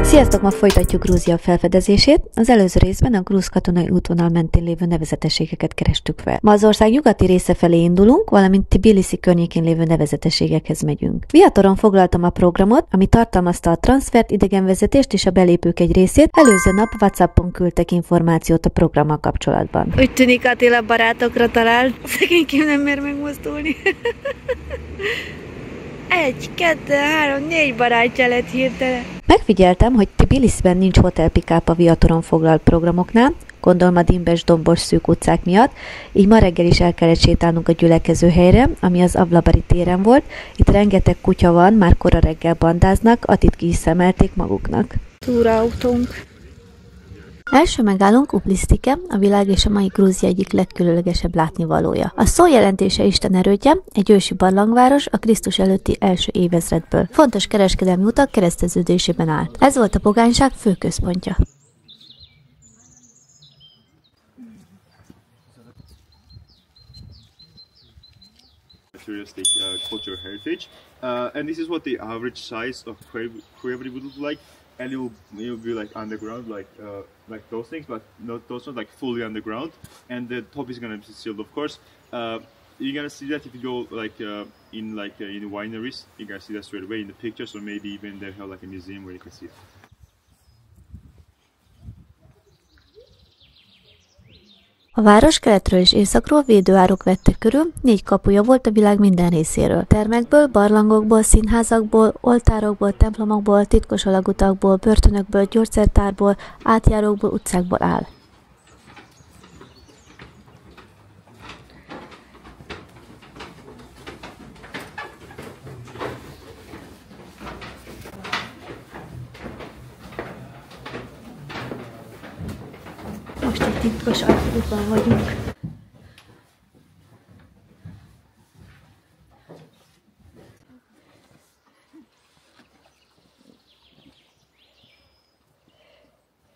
Sziasztok! Ma folytatjuk Grúzia felfedezését. Az előző részben a grúz katonai útvonal mentén lévő nevezetességeket kerestük fel. Ma az ország nyugati része felé indulunk, valamint Tbilisi környékén lévő nevezetességekhez megyünk. Viatoron foglaltam a programot, ami tartalmazta a transfert, idegenvezetést és a belépők egy részét. Előző nap WhatsAppon küldtek információt a programmal kapcsolatban. Úgy tűnik, Attila barátokra talált. Szegénykém nem mer megmozdulni. 1, 2, 3, 4 barátja lett hirtelen. Megfigyeltem, hogy Tbilisiben nincs hotel pick-up a Viatoron foglalt programoknál, gondolom a dimbes, dombos, szűk utcák miatt, így ma reggel is el kellett sétálnunk a gyülekezőhelyre, ami az Avlabari téren volt. Itt rengeteg kutya van, már kora reggel bandáznak, Atit ki is szemelték maguknak. Túraautónk. Első megállunk Uplisztike, a világ és a mai Grúzia egyik legkülönlegesebb látnivalója. A szó jelentése Isten erődje, egy ősi barlangváros a Krisztus előtti első évezredből. Fontos kereskedelmi utak kereszteződésében állt. Ez volt a pogányság fő központja. Cultural heritage, and this is what the average size of Jvari would look like. And you'll be like underground, like those things, but not those ones, like fully underground. And the top is gonna be sealed, of course. You're gonna see that if you go in wineries, you're gonna see that straight away in the pictures, or maybe even they have like a museum where you can see it. A város keletről és északról védőárok vettek körül, 4 kapuja volt a világ minden részéről. Termekből, barlangokból, színházakból, oltárokból, templomokból, titkos alagutakból, börtönökből, gyógyszertárból, átjárókból, utcákból áll. Most egy titkos alagútban vagyunk.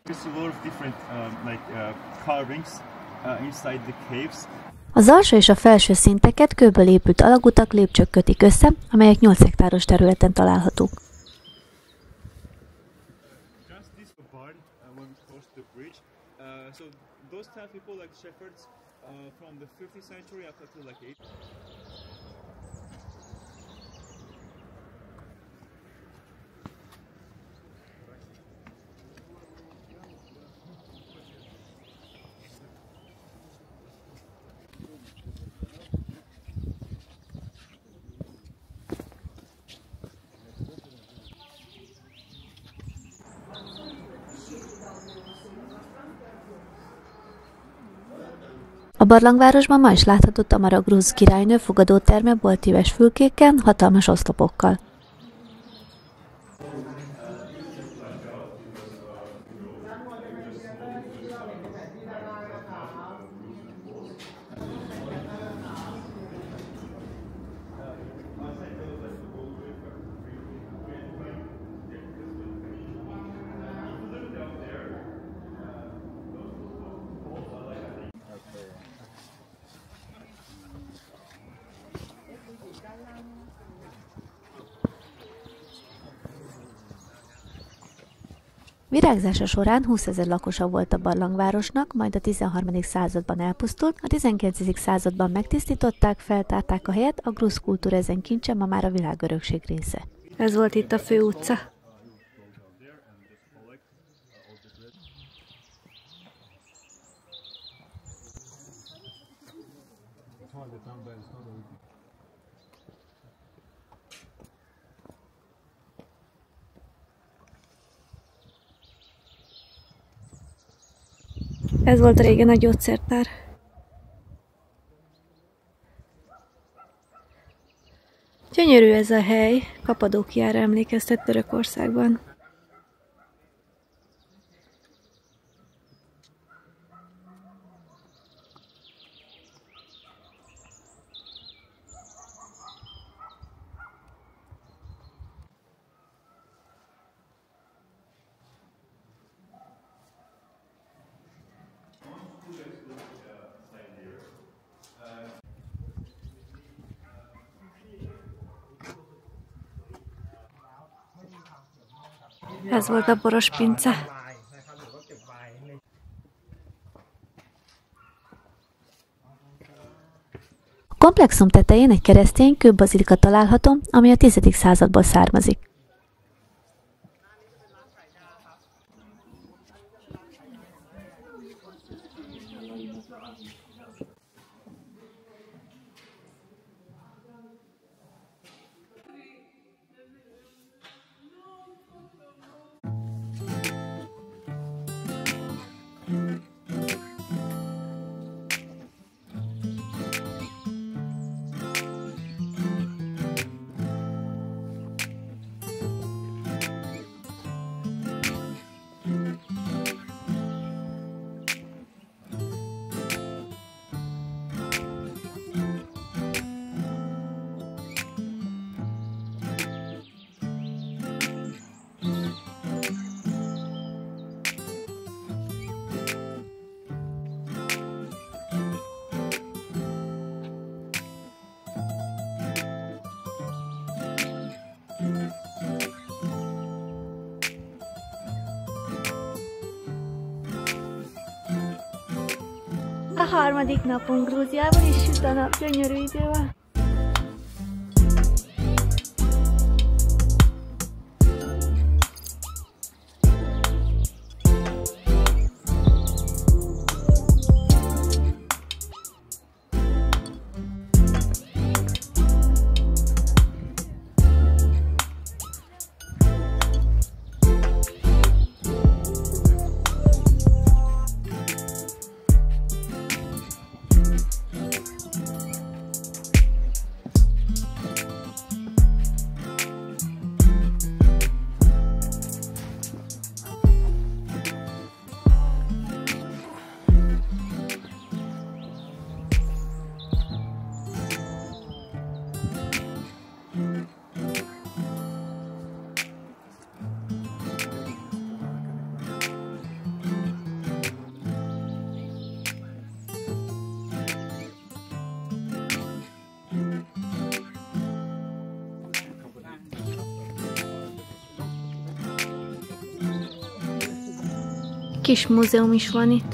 There's a lot of different carvings inside the caves. Az alsó és a felső szinteket kőből épült alagutak, lépcsők kötik össze, amelyek 8 hektáros területen találhatók. So those type of people, like shepherds, from the 5th century up to like 8th. A barlangvárosban ma is láthatott Tamara grúz királynő fogadóterme boltíves fülkékkel, hatalmas oszlopokkal. Virágzása során 20 000 lakosa volt a barlangvárosnak, majd a 13. században elpusztult, a 19. században megtisztították, feltárták a helyet, a grúz kultúra ezen kincse ma már a világörökség része. Ez volt itt a fő utca. Ez volt régen a gyógyszertár. Gyönyörű ez a hely, Kapadókiára emlékeztet Törökországban. Ez volt a boros pince. A komplexum tetején egy keresztény kőbazilika található, ami a 10. századból származik. A harmadik napon Grúziában is süt a nap, gyönyörű idő van. Kis múzeum is van itt.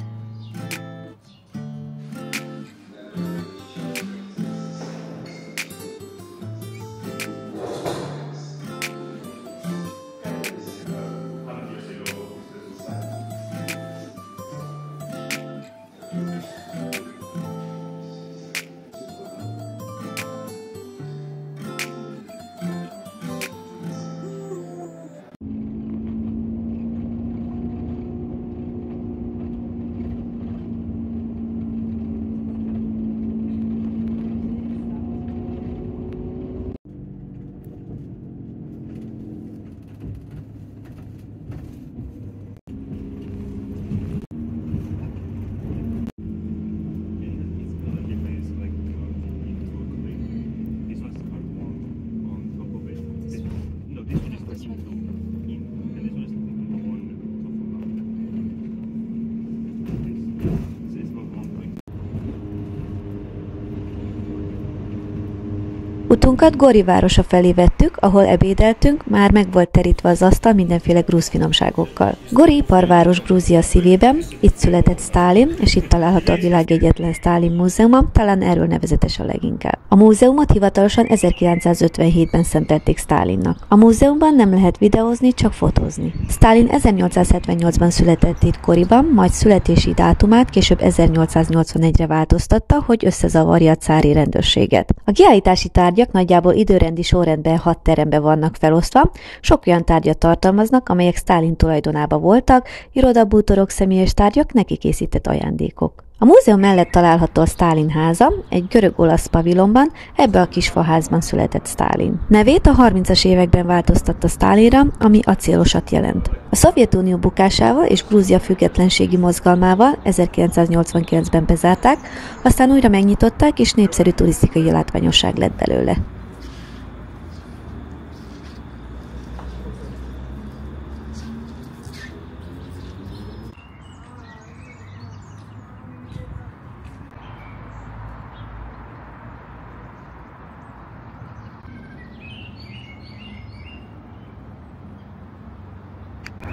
Utunkat Gori-városa felé vettük, ahol ebédeltünk, már meg volt terítve az asztal mindenféle grúz finomságokkal. Gori iparváros Grúzia szívében, itt született Sztálin, és itt található a világ egyetlen Sztálin múzeuma, talán erről nevezetes a leginkább. A múzeumot hivatalosan 1957-ben szentelték Sztálinnak. A múzeumban nem lehet videózni, csak fotózni. Sztálin 1878-ban született itt Gori-ban, majd születési dátumát később 1881-re változtatta, hogy összezavarja a cári rendőrséget. A kiállítási tárgyak nagyjából időrendi sorrendben 6 terembe vannak felosztva, sok olyan tárgyat tartalmaznak, amelyek Sztálin tulajdonában voltak, irodabútorok, személyes tárgyak, neki készített ajándékok. A múzeum mellett található a Sztálin háza, egy görög-olasz pavilonban, ebbe a kis faházban született Sztálin. Nevét a 30-as években változtatta Sztálinra, ami acélosat jelent. A Szovjetunió bukásával és Grúzia függetlenségi mozgalmával 1989-ben bezárták, aztán újra megnyitották, és népszerű turisztikai látványosság lett belőle.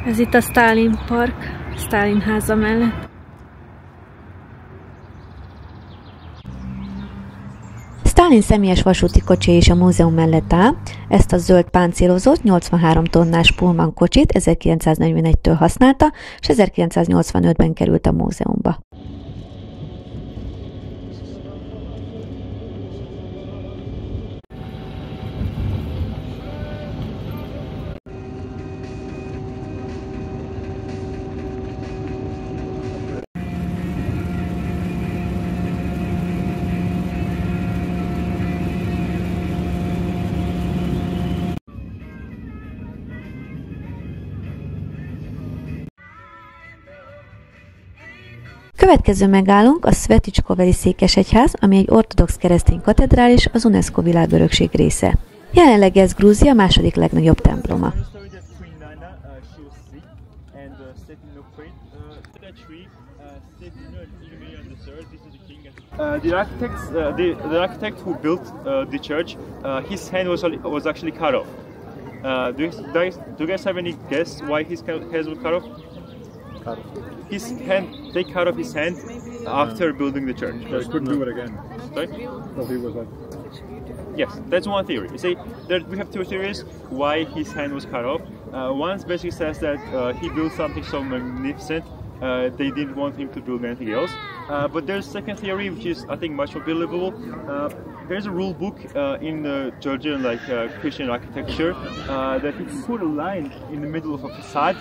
Ez itt a Sztálin park, Sztálin háza mellett. Sztálin személyes vasúti kocsi is a múzeum mellett áll. Ezt a zöld páncélozott 83 tonnás Pullman kocsit 1941-től használta, és 1985-ben került a múzeumba. Következő megállunk a Szvetücskoveli székesegyház, ami egy ortodox keresztény katedrális, az UNESCO világörökség része. Jelenleg ez Grúzia második legnagyobb temploma. The architect who built the church, his hand was actually cut off. Do you guys have any guess why his hand was cut off? They cut off his hand after building the church. But he couldn't do it again. Sorry? So he was like... Yes, that's one theory. You see, we have two theories why his hand was cut off. One basically says that he built something so magnificent, they didn't want him to build anything else. But there's a second theory, which is, I think, much more believable. There's a rule book in Georgian Christian architecture that if you put a line in the middle of a facade,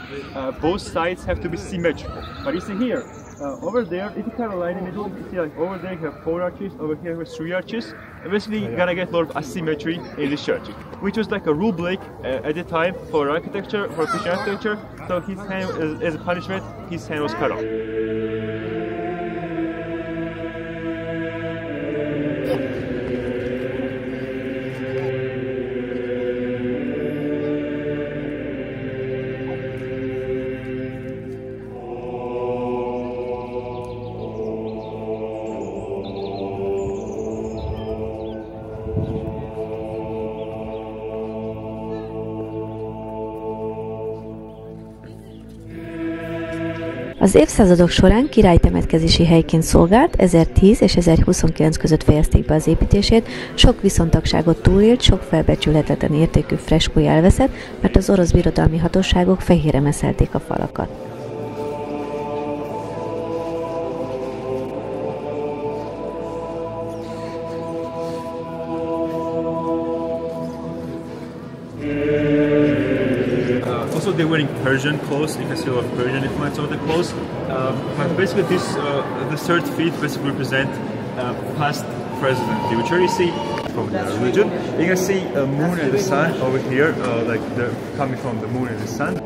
both sides have to be symmetrical. But you see here, over there, if you cut a line in the middle, you see like over there you have 4 arches, over here you have 3 arches. And basically you're gonna get a lot of asymmetry in the church, which was like a rule break at the time for architecture, for Christian architecture. So his hand, as a punishment, his hand was cut off. Az évszázadok során királytemetkezési helyként szolgált, 1010 és 1029 között fejezték be az építését, sok viszontagságot túlélt, sok felbecsülhetetlen értékű freskója elveszett, mert az orosz birodalmi hatóságok fehérre messzelték a falakat. Also, they're wearing Persian clothes. You can see a lot of Persian influence on the clothes. But basically, the third feet basically represent past, present, and future. You see from the religion. You can see a moon and the sun over here, like they're coming from the moon and the sun.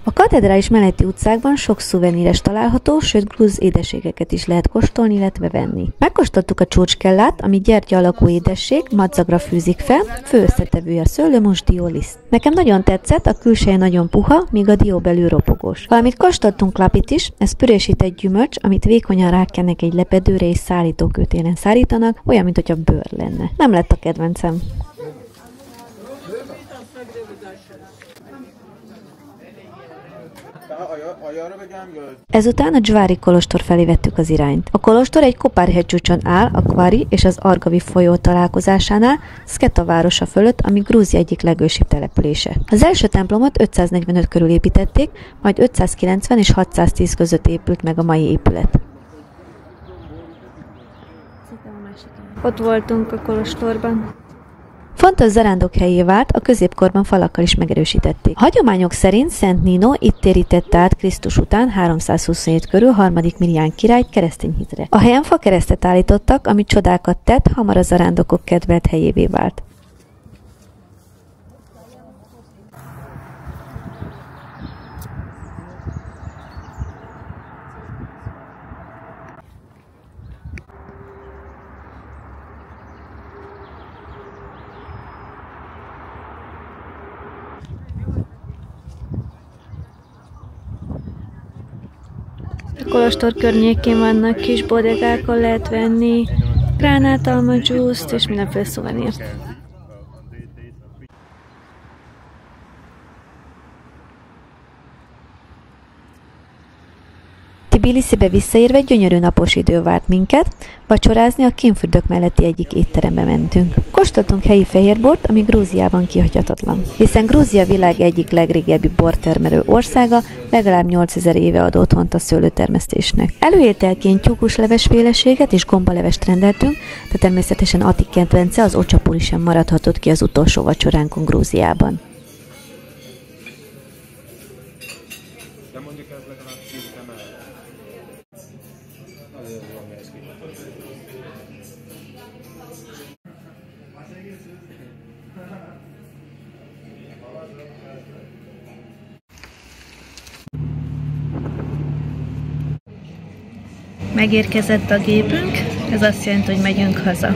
A katedrális melletti utcákban sok szuveníres található, sőt grúz édességeket is lehet kóstolni, illetve venni. Megkóstoltuk a csúcskellát, ami gyertya alakú édesség, madzagra fűzik fel, fő összetevője a szőlőmos dióliszt. Nekem nagyon tetszett, a külseje nagyon puha, míg a dió belül ropogós. Valamit kóstoltunk lapit is, ez pürésített gyümölcs, amit vékonyan rákennek egy lepedőre és szárítókötélen szárítanak, olyan, mintha bőr lenne. Nem lett a kedvencem. Ezután a Jvari kolostor felé vettük az irányt. A kolostor egy kopárhegycsúcson áll, a Gori és az Argavi folyó találkozásánál, Szketa városa fölött, ami Grúzia egyik legősibb települése. Az első templomot 545 körül építették, majd 590 és 610 között épült meg a mai épület. Ott voltunk a kolostorban. Fontos zarándokhelyé vált, a középkorban falakkal is megerősítették. A hagyományok szerint Szent Nino itt térítette át Krisztus után 327 körül harmadik Mirián királyt keresztény hitre. A helyen fakeresztet állítottak, ami csodákat tett, hamar a zarándokok kedvelt helyévé vált. A kolostor környékén vannak kis bodegák, ahol lehet venni gránátalma dzsúszt és mindenféle szuvenírt. Tbilisibe visszaérve gyönyörű napos idő várt minket, vacsorázni a kémfürdők melletti egyik étterembe mentünk. Kóstoltunk helyi fehérbort, ami Grúziában kihagyhatatlan. Hiszen Grúzia világ egyik legrégebbi bortermelő országa, legalább 8000 éve ad otthont a szőlőtermesztésnek. Előételként tyúkusleves féleséget és gombalevest rendeltünk, de természetesen Ati kedvence, az ocsapuri sem maradhatott ki az utolsó vacsoránkon Grúziában. Megérkezett a gépünk, ez azt jelenti, hogy megyünk haza.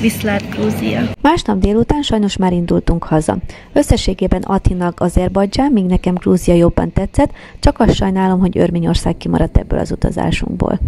Viszlát Grúzia. Másnap délután sajnos már indultunk haza. Összességében Atinak Azerbajdzsán, míg nekem Grúzia jobban tetszett, csak azt sajnálom, hogy Örményország kimaradt ebből az utazásunkból.